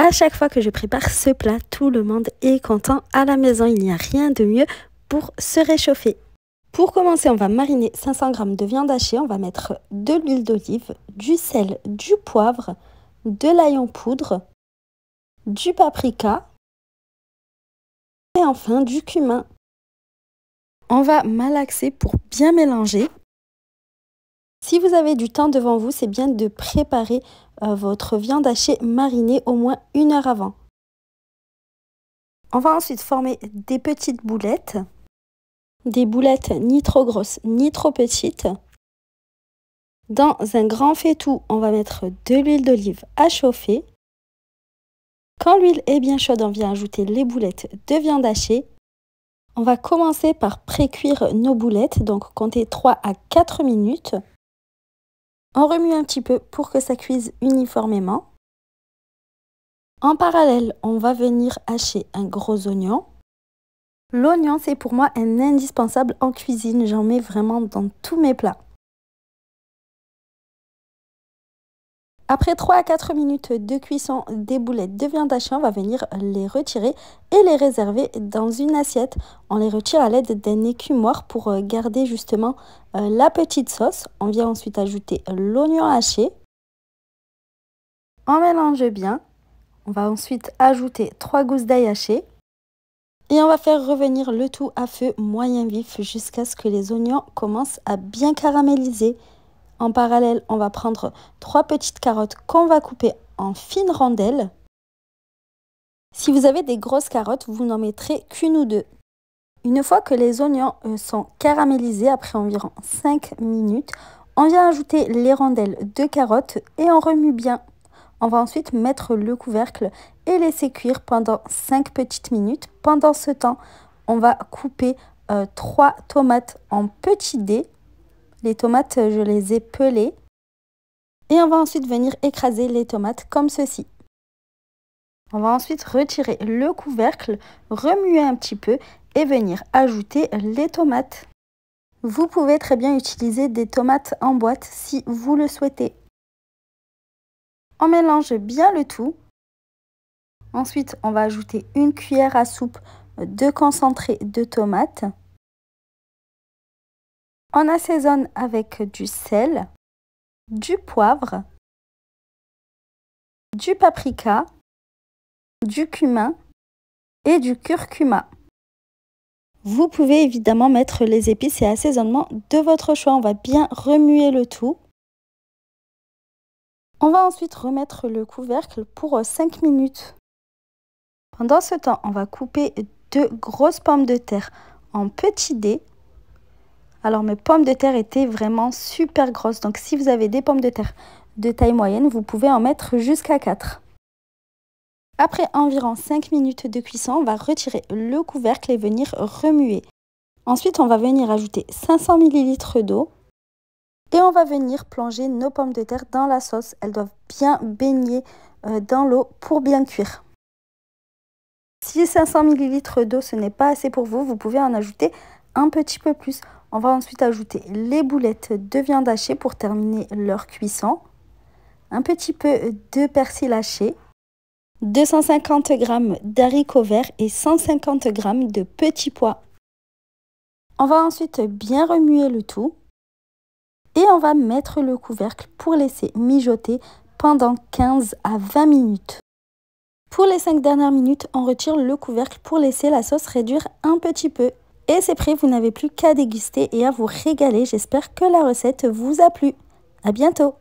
À chaque fois que je prépare ce plat, tout le monde est content à la maison. Il n'y a rien de mieux pour se réchauffer. Pour commencer, on va mariner 500 g de viande hachée. On va mettre de l'huile d'olive, du sel, du poivre, de l'ail en poudre, du paprika et enfin du cumin. On va malaxer pour bien mélanger. Si vous avez du temps devant vous, c'est bien de préparer votre viande hachée marinée au moins 1 heure avant. On va ensuite former des petites boulettes. Des boulettes ni trop grosses ni trop petites. Dans un grand faitout, on va mettre de l'huile d'olive à chauffer. Quand l'huile est bien chaude, on vient ajouter les boulettes de viande hachée. On va commencer par pré-cuire nos boulettes, donc comptez 3 à 4 minutes. On remue un petit peu pour que ça cuise uniformément. En parallèle, on va venir hacher un gros oignon. L'oignon, c'est pour moi un indispensable en cuisine. J'en mets vraiment dans tous mes plats. Après 3 à 4 minutes de cuisson des boulettes de viande hachée, on va venir les retirer et les réserver dans une assiette. On les retire à l'aide d'un écumoire pour garder justement la petite sauce. On vient ensuite ajouter l'oignon haché. On mélange bien. On va ensuite ajouter 3 gousses d'ail haché. Et on va faire revenir le tout à feu moyen vif jusqu'à ce que les oignons commencent à bien caraméliser. En parallèle, on va prendre 3 petites carottes qu'on va couper en fines rondelles. Si vous avez des grosses carottes, vous n'en mettrez qu'une ou deux. Une fois que les oignons sont caramélisés, après environ 5 minutes, on vient ajouter les rondelles de carottes et on remue bien. On va ensuite mettre le couvercle et laisser cuire pendant 5 petites minutes. Pendant ce temps, on va couper 3 tomates en petits dés. Les tomates, je les ai pelées. Et on va ensuite venir écraser les tomates comme ceci. On va ensuite retirer le couvercle, remuer un petit peu et venir ajouter les tomates. Vous pouvez très bien utiliser des tomates en boîte si vous le souhaitez. On mélange bien le tout. Ensuite, on va ajouter 1 cuillère à soupe de concentré de tomates. On assaisonne avec du sel, du poivre, du paprika, du cumin et du curcuma. Vous pouvez évidemment mettre les épices et assaisonnement de votre choix. On va bien remuer le tout. On va ensuite remettre le couvercle pour 5 minutes. Pendant ce temps, on va couper 2 grosses pommes de terre en petits dés. Alors mes pommes de terre étaient vraiment super grosses. Donc si vous avez des pommes de terre de taille moyenne, vous pouvez en mettre jusqu'à 4. Après environ 5 minutes de cuisson, on va retirer le couvercle et venir remuer. Ensuite, on va venir ajouter 500 ml d'eau. Et on va venir plonger nos pommes de terre dans la sauce. Elles doivent bien baigner dans l'eau pour bien cuire. Si 500 ml d'eau, ce n'est pas assez pour vous, vous pouvez en ajouter un petit peu plus. On va ensuite ajouter les boulettes de viande hachée pour terminer leur cuisson. Un petit peu de persil haché. 250 g d'haricots verts et 150 g de petits pois. On va ensuite bien remuer le tout. Et on va mettre le couvercle pour laisser mijoter pendant 15 à 20 minutes. Pour les 5 dernières minutes, on retire le couvercle pour laisser la sauce réduire un petit peu. Et c'est prêt, vous n'avez plus qu'à déguster et à vous régaler. J'espère que la recette vous a plu. À bientôt!